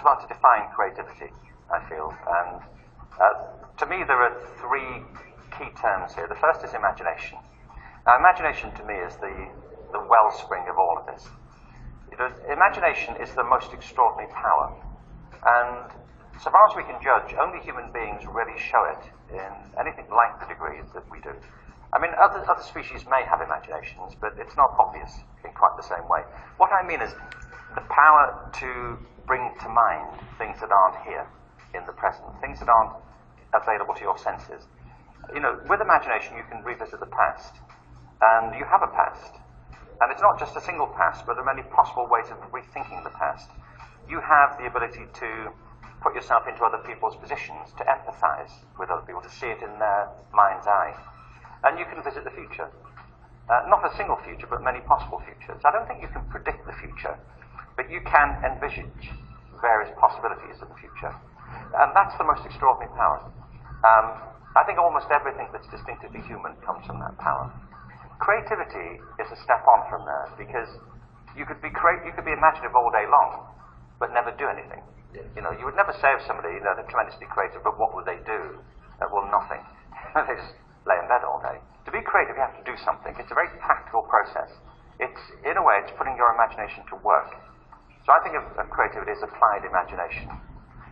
as well to define creativity, I feel. And to me, there are three key terms here. The first is imagination. Now, imagination to me is the wellspring of all of this. Imagination is the most extraordinary power. And so far as we can judge, only human beings really show it in anything like the degree that we do. I mean, other species may have imaginations, but it's not obvious in quite the same way. What I mean is the power to bring to mind things that aren't here in the present, things that aren't available to your senses. You know, with imagination you can revisit the past, and you have a past. And it's not just a single past, but there are many possible ways of rethinking the past. You have the ability to put yourself into other people's positions, to empathize with other people, to see it in their mind's eye. And you can visit the future. Not a single future, but many possible futures. I don't think you can predict the future, but you can envisage various possibilities of the future. And that's the most extraordinary power. I think almost everything that's distinctively human comes from that power. Creativity is a step on from there, because you could be imaginative all day long, but never do anything. You know, you would never say of somebody, you know, they're tremendously creative, but what would they do? Well, nothing. They just lay in bed all day. To be creative, you have to do something. It's a very practical process. It's, in a way, it's putting your imagination to work. So I think of creativity as applied imagination.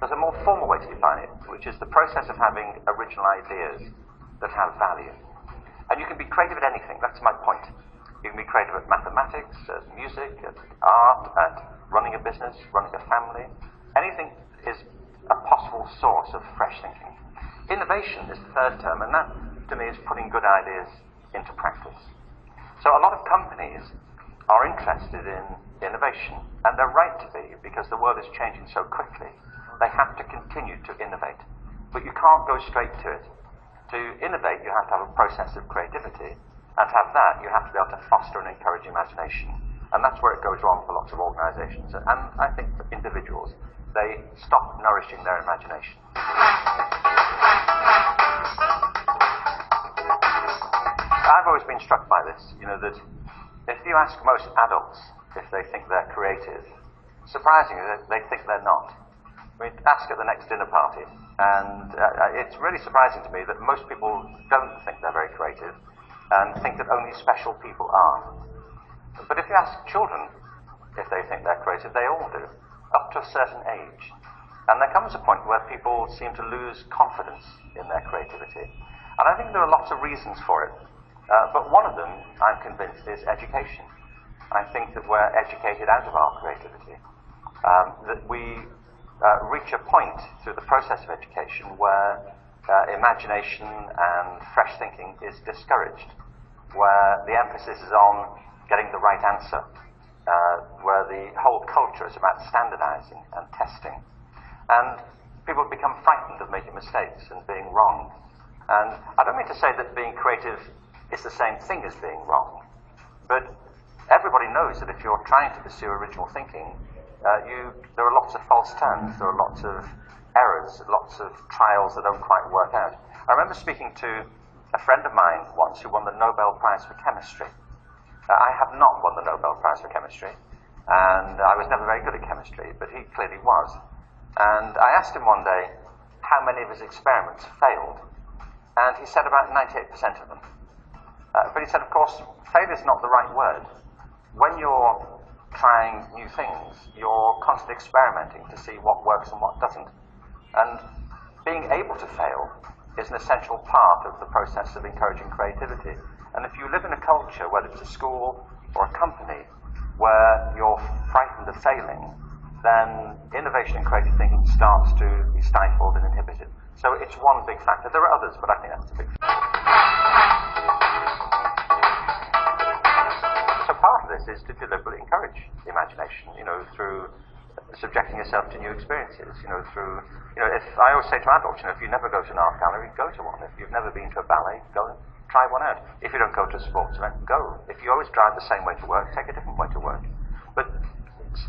There's a more formal way to define it, which is the process of having original ideas that have value. And you can be creative at anything. That's my point. You can be creative at mathematics, at music, at art, at running a business, running a family. Anything is a possible source of fresh thinking. Innovation is the third term, and that, to me, is putting good ideas into practice. So a lot of companies are interested in innovation, and they're right to be, because the world is changing so quickly. They have to continue to innovate. But you can't go straight to it. To innovate, you have to have a process of creativity, and to have that, you have to be able to foster and encourage imagination. And that's where it goes wrong for lots of organizations. And I think for individuals, they stop nourishing their imagination. I've always been struck by this, you know, that if you ask most adults if they think they're creative, surprisingly, they think they're not. I mean, ask at the next dinner party, and it's really surprising to me that most people don't think they're very creative and think that only special people are. But if you ask children if they think they're creative, they all do, up to a certain age. And there comes a point where people seem to lose confidence in their creativity. And I think there are lots of reasons for it. But one of them, I'm convinced, is education. I think that we're educated out of our creativity. That we reach a point through the process of education where imagination and fresh thinking is discouraged, where the emphasis is on getting the right answer, where the whole culture is about standardizing and testing. And people become frightened of making mistakes and being wrong. And I don't mean to say that being creative is the same thing as being wrong, but everybody knows that if you're trying to pursue original thinking, there are lots of false turns, there are lots of errors, lots of trials that don't quite work out. I remember speaking to a friend of mine once who won the Nobel Prize for Chemistry. I have not won the Nobel Prize for Chemistry, and I was never very good at chemistry, but he clearly was. And I asked him one day how many of his experiments failed, and he said about 98% of them. But he said, of course, failure is not the right word. When you're trying new things, you're constantly experimenting to see what works and what doesn't. And being able to fail is an essential part of the process of encouraging creativity. And if you live in a culture, whether it's a school or a company, where you're frightened of failing, then innovation and creative thinking starts to be stifled and inhibited. So it's one big factor. There are others, but I think that's the big factor. So part of this is to deliberately encourage imagination, you know, through subjecting yourself to new experiences, you know, through, you know, if I always say to adults, you know, if you never go to an art gallery, go to one. If you've never been to a ballet, go and try one out. If you don't go to a sports event, go. If you always drive the same way to work, take a different way to work. But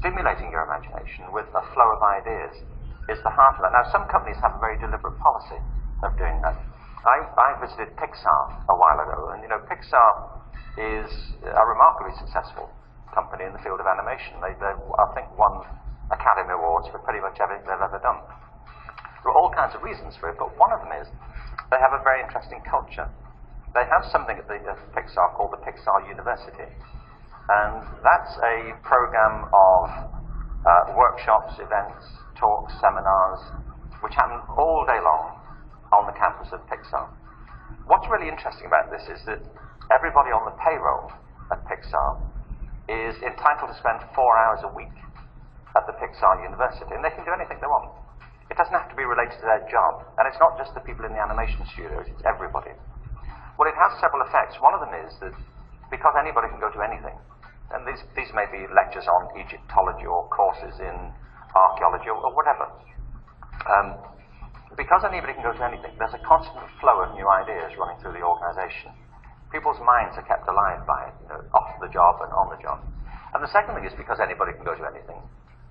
stimulating your imagination with a flow of ideas is the heart of that. Now, some companies have a very deliberate policy of doing that. I visited Pixar a while ago, and, you know, Pixar is a remarkably successful company in the field of animation. They I think, won Academy Awards for pretty much everything they've ever done. There are all kinds of reasons for it, but one of them is they have a very interesting culture. They have something at Pixar called the Pixar University, and that's a program of workshops, events, talks, seminars, which happen all day long on the campus of Pixar. What's really interesting about this is that everybody on the payroll at Pixar is entitled to spend 4 hours a week at the Pixar University, and they can do anything they want. It doesn't have to be related to their job, and it's not just the people in the animation studios, it's everybody. Well, it has several effects. One of them is that because anybody can go to anything, and these may be lectures on Egyptology or courses in archaeology or whatever, because anybody can go to anything, there's a constant flow of new ideas running through the organization. People's minds are kept alive by it, off the job and on the job. And the second thing is because anybody can go to anything,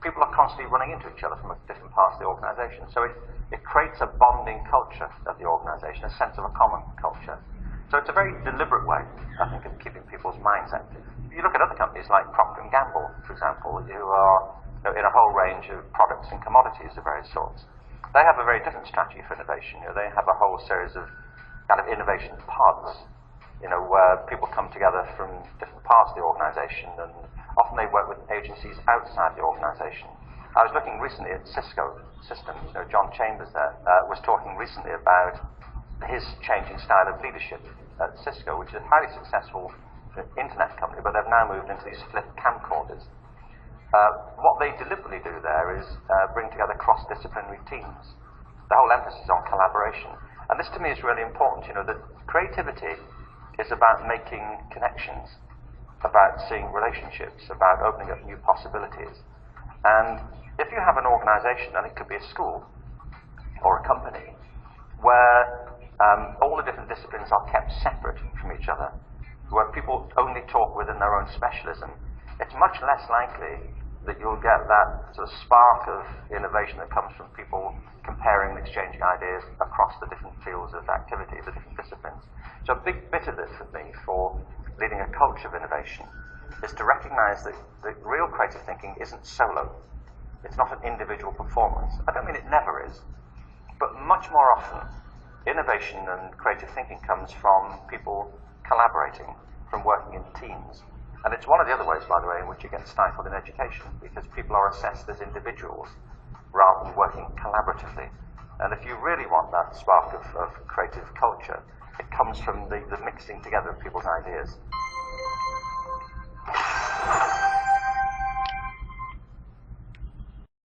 people are constantly running into each other from different parts of the organization. So it creates a bonding culture of the organization, a sense of a common culture. So it's a very deliberate way, I think, of keeping people's minds active. You look at other companies like Procter & Gamble, for example, who are in a whole range of products and commodities of various sorts. They have a very different strategy for innovation. They have a whole series of kind of innovation pods, where people come together from different parts of the organization, and often they work with agencies outside the organization. I was looking recently at Cisco Systems. John Chambers there was talking recently about his changing style of leadership at Cisco, which is a highly successful internet company, but they've now moved into these flip camcorders. What they deliberately do there is bring together cross-disciplinary teams. The whole emphasis is on collaboration. And this to me is really important, that creativity is about making connections, about seeing relationships, about opening up new possibilities. And if you have an organization, and it could be a school or a company, where all the different disciplines are kept separate from each other, where people only talk within their own specialism, it's much less likely that you'll get that sort of spark of innovation that comes from people comparing and exchanging ideas across the different fields of activity, the different disciplines. So a big bit of this for me, for leading a culture of innovation, is to recognize that the real creative thinking isn't solo. It's not an individual performance. I don't mean it never is, but much more often, innovation and creative thinking comes from people collaborating, from working in teams. And it's one of the other ways, by the way, in which you get stifled in education, because people are assessed as individuals rather than working collaboratively. And if you really want that spark of creative culture, it comes from the mixing together of people's ideas.